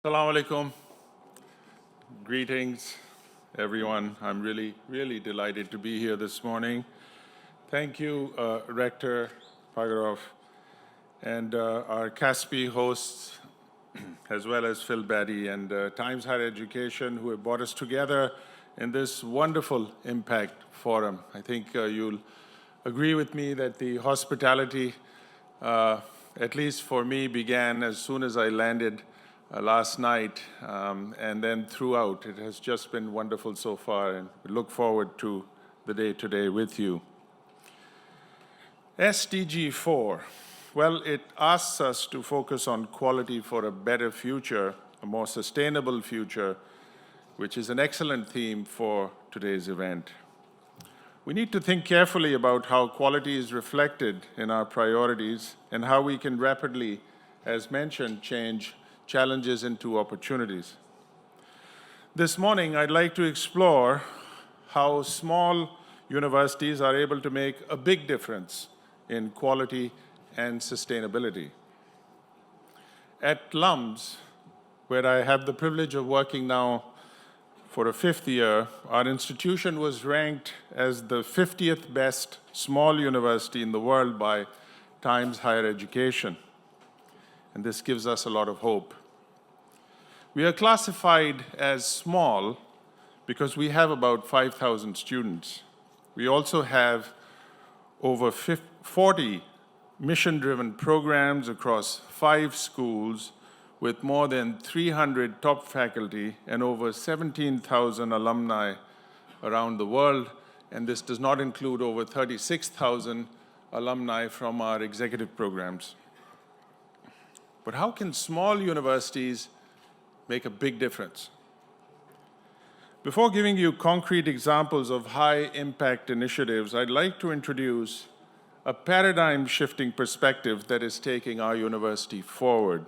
Assalamu alaikum. Greetings, everyone. I'm really delighted to be here this morning. Thank you, Rector Pagarov, and our CASPI hosts, as well as Phil Batty and Times Higher Education, who have brought us together in this wonderful impact forum. I think you'll agree with me that the hospitality, at least for me, began as soon as I landed last night, and then throughout. It has just been wonderful so far, and we look forward to the day today with you. SDG 4, well, it asks us to focus on quality for a better future, a more sustainable future, which is an excellent theme for today's event. We need to think carefully about how quality is reflected in our priorities and how we can rapidly, as mentioned, change challenges into opportunities. This morning, I'd like to explore how small universities are able to make a big difference in quality and sustainability. At Lums, where I have the privilege of working now for a 5th year, our institution was ranked as the 50th best small university in the world by Times Higher Education. And this gives us a lot of hope. We are classified as small because we have about 5,000 students. We also have over 40 mission-driven programs across 5 schools with more than 300 top faculty and over 17,000 alumni around the world. And this does not include over 36,000 alumni from our executive programs. But how can small universities make a big difference? Before giving you concrete examples of high-impact initiatives, I'd like to introduce a paradigm-shifting perspective that is taking our university forward.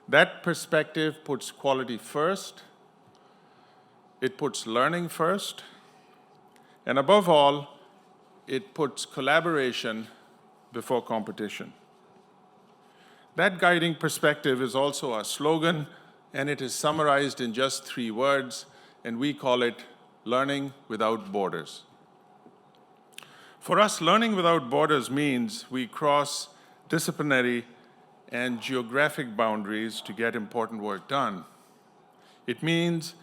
That perspective puts quality first, it puts learning first, and above all, it puts collaboration before competition. That guiding perspective is also our slogan, and it is summarized in just 3 words, and we call it learning without borders. For us, learning without borders means we cross disciplinary and geographic boundaries to get important work done. It means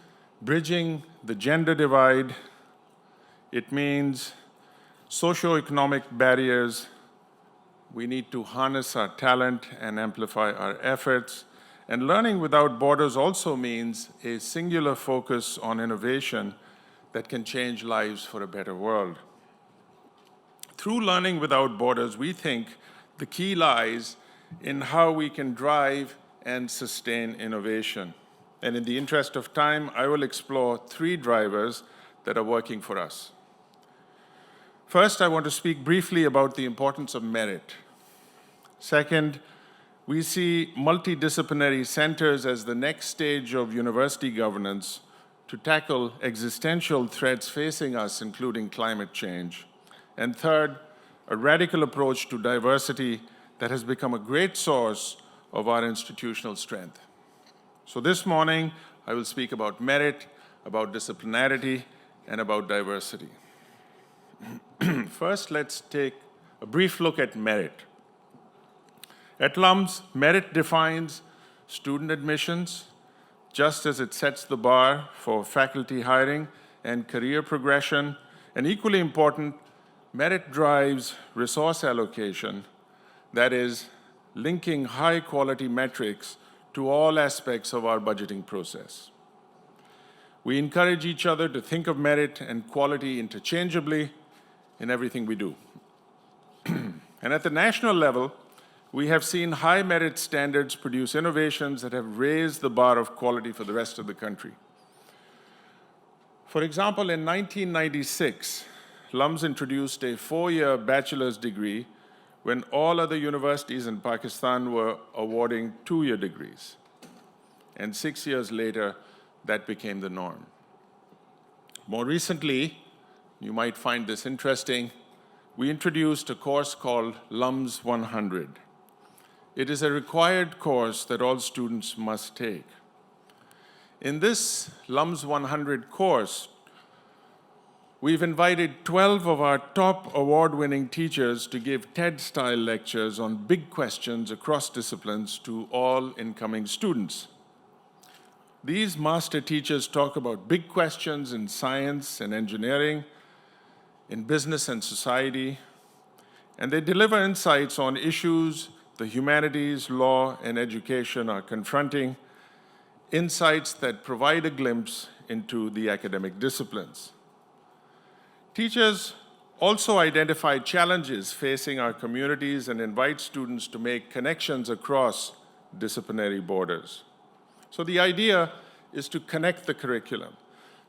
bridging the gender divide. It means socioeconomic barriers. We need to harness our talent and amplify our efforts. And learning without borders also means a singular focus on innovation that can change lives for a better world. Through learning without borders, we think the key lies in how we can drive and sustain innovation. And in the interest of time, I will explore 3 drivers that are working for us. First, I want to speak briefly about the importance of merit. Second, we see multidisciplinary centers as the next stage of university governance to tackle existential threats facing us, including climate change. And third, a radical approach to diversity that has become a great source of our institutional strength. So this morning, I will speak about merit, about disciplinarity, and about diversity. First, let's take a brief look at merit. At Lums, merit defines student admissions, just as it sets the bar for faculty hiring and career progression. And equally important, merit drives resource allocation, that is, linking high-quality metrics to all aspects of our budgeting process. We encourage each other to think of merit and quality interchangeably in everything we do. And at the national level, we have seen high merit standards produce innovations that have raised the bar of quality for the rest of the country. For example, in 1996, Lums introduced a 4-year bachelor's degree when all other universities in Pakistan were awarding 2-year degrees. And 6 years later, that became the norm. More recently, you might find this interesting, we introduced a course called Lums 100. It is a required course that all students must take. In this Lums 100 course, we've invited 12 of our top award-winning teachers to give TED-style lectures on big questions across disciplines to all incoming students. These master teachers talk about big questions in science and engineering, in business and society, and they deliver insights on issues the humanities, law, and education are confronting, insights that provide a glimpse into the academic disciplines. Teachers also identify challenges facing our communities and invite students to make connections across disciplinary borders. So the idea is to connect the curriculum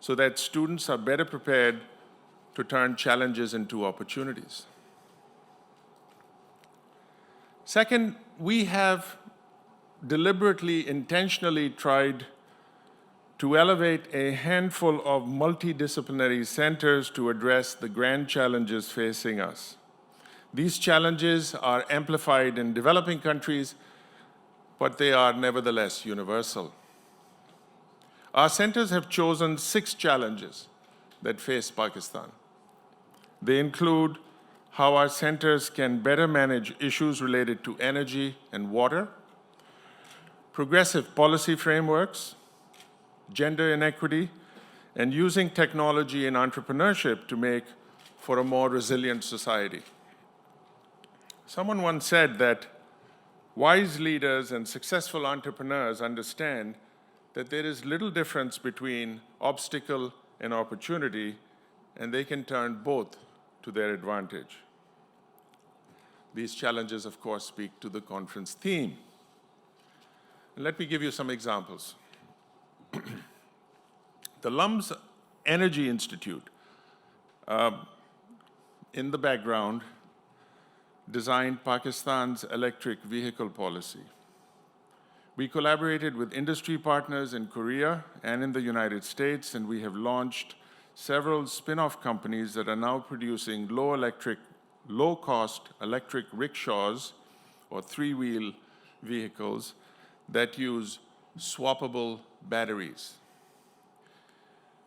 so that students are better prepared to turn challenges into opportunities. Second, we have deliberately, intentionally tried to elevate a handful of multidisciplinary centers to address the grand challenges facing us. These challenges are amplified in developing countries, but they are nevertheless universal. Our centers have chosen 6 challenges that face Pakistan. They include how our centers can better manage issues related to energy and water, progressive policy frameworks, gender inequity, and using technology and entrepreneurship to make for a more resilient society. Someone once said that wise leaders and successful entrepreneurs understand that there is little difference between obstacle and opportunity, and they can turn both to their advantage. These challenges, of course, speak to the conference theme. Let me give you some examples. The Lums Energy Institute, in the background, designed Pakistan's electric vehicle policy. We collaborated with industry partners in Korea and in the United States, and we have launched several spin-off companies that are now producing low-cost electric rickshaws or 3-wheel vehicles that use swappable batteries.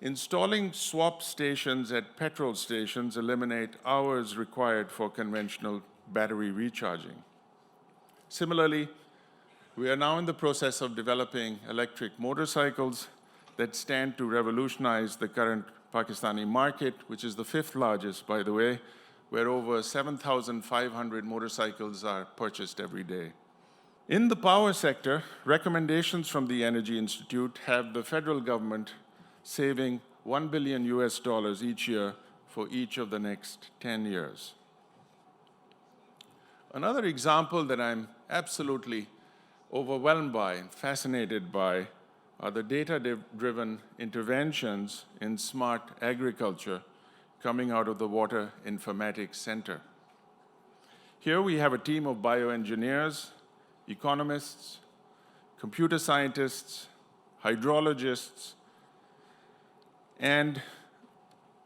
Installing swap stations at petrol stations eliminate hours required for conventional battery recharging. Similarly, we are now in the process of developing electric motorcycles that stand to revolutionize the current Pakistani market, which is the 5th largest, by the way, where over 7,500 motorcycles are purchased every day. In the power sector, recommendations from the Energy Institute have the federal government saving $1 billion each year for each of the next 10 years. Another example that I'm absolutely overwhelmed by and fascinated by are the data-driven interventions in smart agriculture coming out of the Water Informatics Center. Here we have a team of bioengineers, economists, computer scientists, hydrologists, and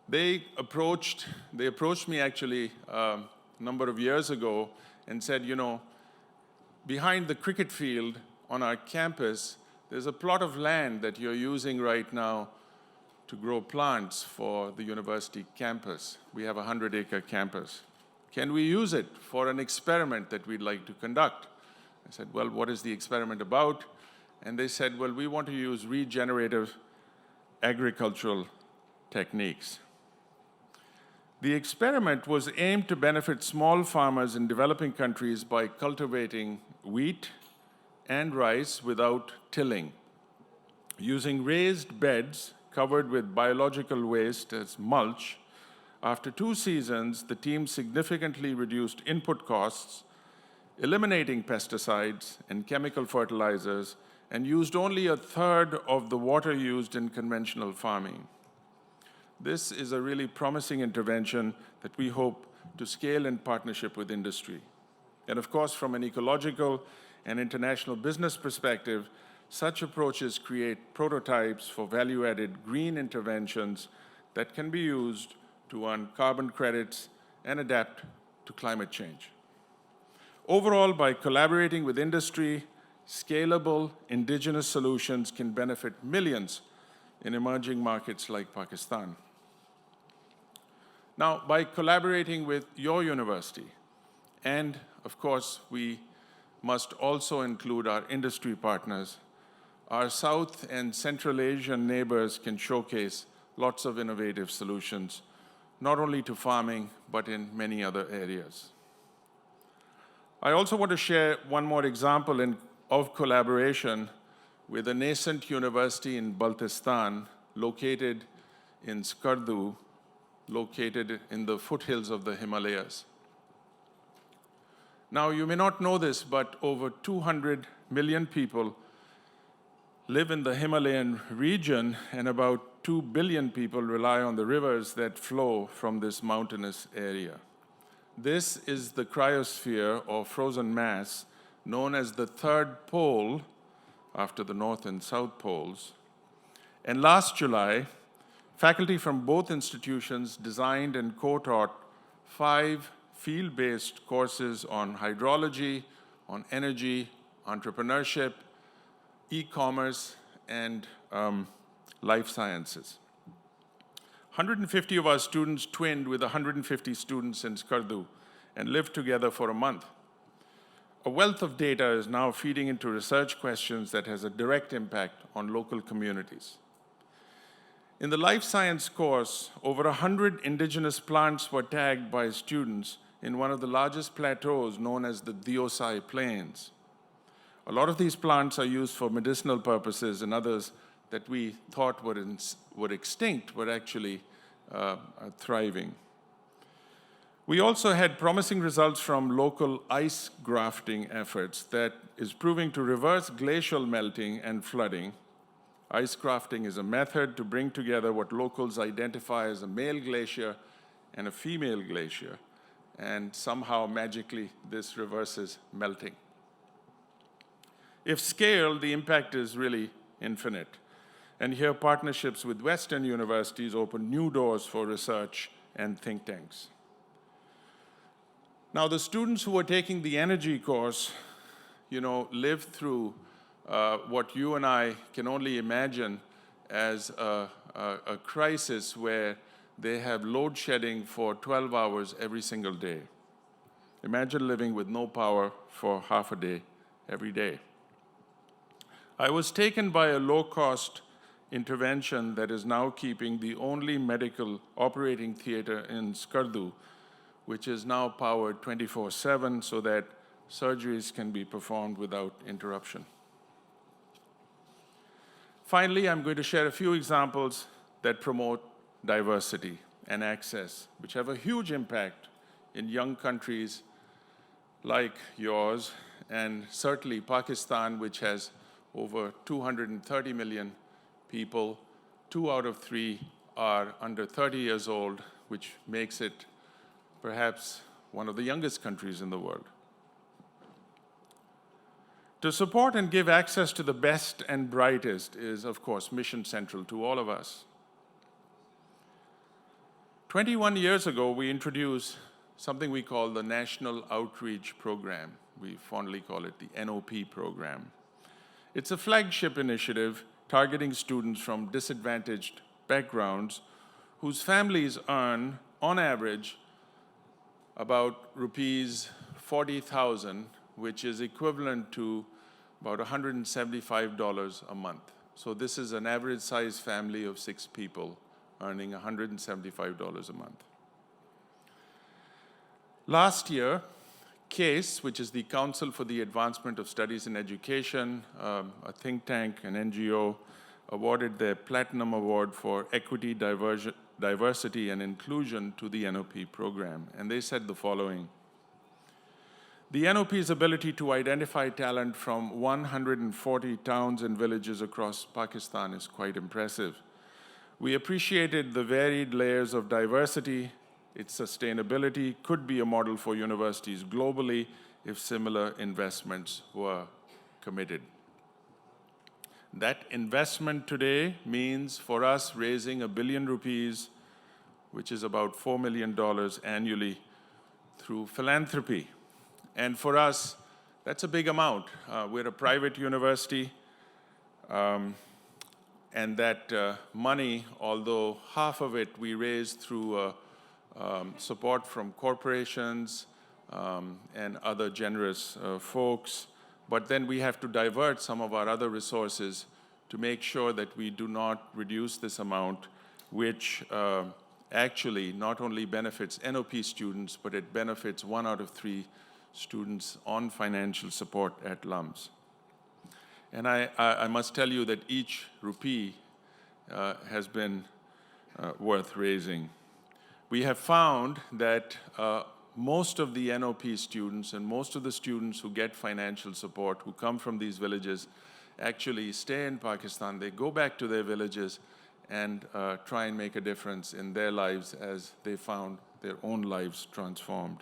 they approached me actually a number of years ago and said, you know, behind the cricket field on our campus, there's a plot of land that you're using right now to grow plants for the university campus. We have a 100-acre campus. Can we use it for an experiment that we'd like to conduct? I said, well, what is the experiment about? And they said, well, we want to use regenerative agricultural techniques. The experiment was aimed to benefit small farmers in developing countries by cultivating wheat and rice without tilling. Using raised beds covered with biological waste as mulch, after 2 seasons, the team significantly reduced input costs, eliminating pesticides and chemical fertilizers, and used only 1/3 of the water used in conventional farming. This is a really promising intervention that we hope to scale in partnership with industry. And of course, from an ecological and international business perspective, such approaches create prototypes for value-added green interventions that can be used to earn carbon credits and adapt to climate change. Overall, by collaborating with industry, scalable indigenous solutions can benefit millions in emerging markets like Pakistan. Now, by collaborating with your university, and of course, we must also include our industry partners, our South and Central Asian neighbors can showcase lots of innovative solutions, not only to farming, but in many other areas. I also want to share one more example of collaboration with a nascent university in Baltistan, located in Skardu, located in the foothills of the Himalayas. Now, you may not know this, but over 200 million people live in the Himalayan region, and about 2 billion people rely on the rivers that flow from this mountainous area. This is the cryosphere, or frozen mass, known as the third pole, after the North and South poles. And last July, faculty from both institutions designed and co-taught 5 field-based courses on hydrology, on energy, entrepreneurship, e-commerce, and life sciences. 150 of our students twinned with 150 students in Skardu and lived together for a month. A wealth of data is now feeding into research questions that has a direct impact on local communities. In the life science course, over 100 indigenous plants were tagged by students in one of the largest plateaus known as the Diosai Plains. A lot of these plants are used for medicinal purposes, and others that we thought were extinct were actually thriving. We also had promising results from local ice grafting efforts that is proving to reverse glacial melting and flooding. Ice grafting is a method to bring together what locals identify as a male glacier and a female glacier, and somehow magically this reverses melting. If scaled, the impact is really infinite. And here, partnerships with Western universities open new doors for research and think tanks. Now, the students who are taking the energy course, lived through what you and I can only imagine as a crisis where they have load shedding for 12 hours every single day. Imagine living with no power for half a day every day. I was taken by a low-cost intervention that is now keeping the only medical operating theater in Skardu, which is now powered 24/7 so that surgeries can be performed without interruption. Finally, I'm going to share a few examples that promote diversity and access, which have a huge impact in young countries like yours, and certainly Pakistan, which has over 230 million people. 2 out of 3 are under 30 years old, which makes it perhaps one of the youngest countries in the world. To support and give access to the best and brightest is, of course, mission central to all of us. 21 years ago, we introduced something we call the National Outreach Program. We fondly call it the NOP program. It's a flagship initiative targeting students from disadvantaged backgrounds whose families earn, on average, about rupees 40,000, which is equivalent to about $175 a month. So this is an average size family of 6 people earning $175 a month. Last year, CASE, which is the Council for the Advancement of Studies in Education, a think tank, an NGO, awarded the Platinum Award for Equity, Diversity, and Inclusion to the NOP program. And they said the following: the NOP's ability to identify talent from 140 towns and villages across Pakistan is quite impressive. We appreciated the varied layers of diversity. Its sustainability could be a model for universities globally if similar investments were committed. That investment today means for us raising ₹1 billion, which is about $4 million annually, through philanthropy. And for us, that's a big amount. We're a private university, and that money, although half of it we raise through support from corporations and other generous folks, but then we have to divert some of our other resources to make sure that we do not reduce this amount, which actually not only benefits NOP students, but it benefits 1 out of 3 students on financial support at Lums. And I must tell you that each rupee has been worth raising. We have found that most of the NOP students and most of the students who get financial support, who come from these villages, actually stay in Pakistan. They go back to their villages and try and make a difference in their lives as they found their own lives transformed.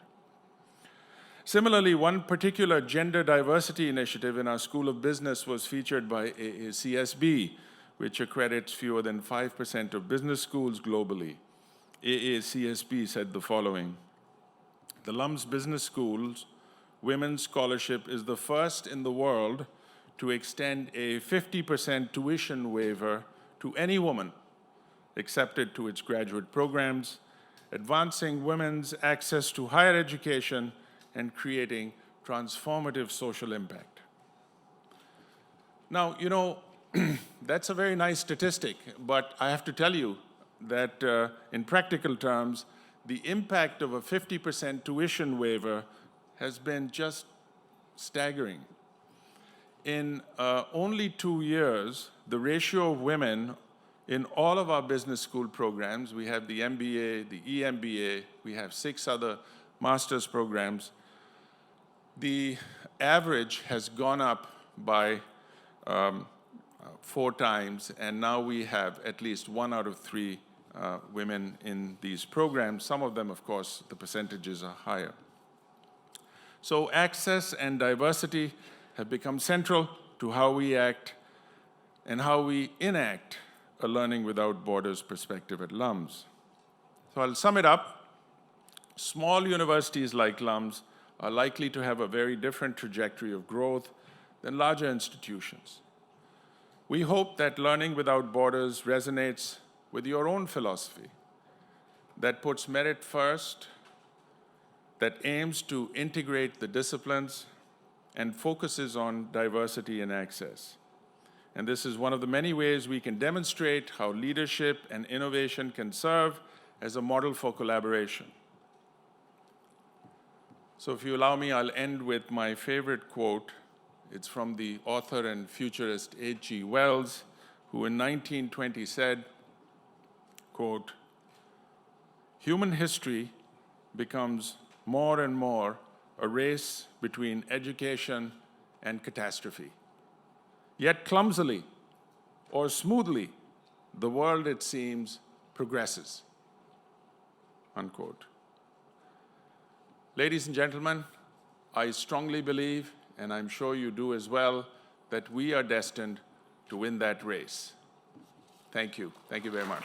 Similarly, one particular gender diversity initiative in our School of Business was featured by AACSB, which accredits fewer than 5% of business schools globally. AACSB said the following: the Lums Business School's Women's Scholarship is the first in the world to extend a 50% tuition waiver to any woman accepted to its graduate programs, advancing women's access to higher education and creating transformative social impact. Now, you know, that's a very nice statistic, but I have to tell you that in practical terms, the impact of a 50% tuition waiver has been just staggering. In only 2 years, the ratio of women in all of our business school programs, we have the MBA, the EMBA, we have 6 other master's programs, the average has gone up by 4 times, and now we have at least 1 out of 3 women in these programs. Some of them, of course, the percentages are higher. So access and diversity have become central to how we act and how we enact a Learning Without Borders perspective at Lums. So I'll sum it up. Small universities like Lums are likely to have a very different trajectory of growth than larger institutions. We hope that Learning Without Borders resonates with your own philosophy, that puts merit first, that aims to integrate the disciplines and focuses on diversity and access. And this is one of the many ways we can demonstrate how leadership and innovation can serve as a model for collaboration. So if you allow me, I'll end with my favorite quote. It's from the author and futurist H.G. Wells, who in 1920 said, quote, "Human history becomes more and more a race between education and catastrophe. Yet clumsily or smoothly, the world, it seems, progresses." Unquote. Ladies and gentlemen, I strongly believe, and I'm sure you do as well, that we are destined to win that race. Thank you. Thank you very much.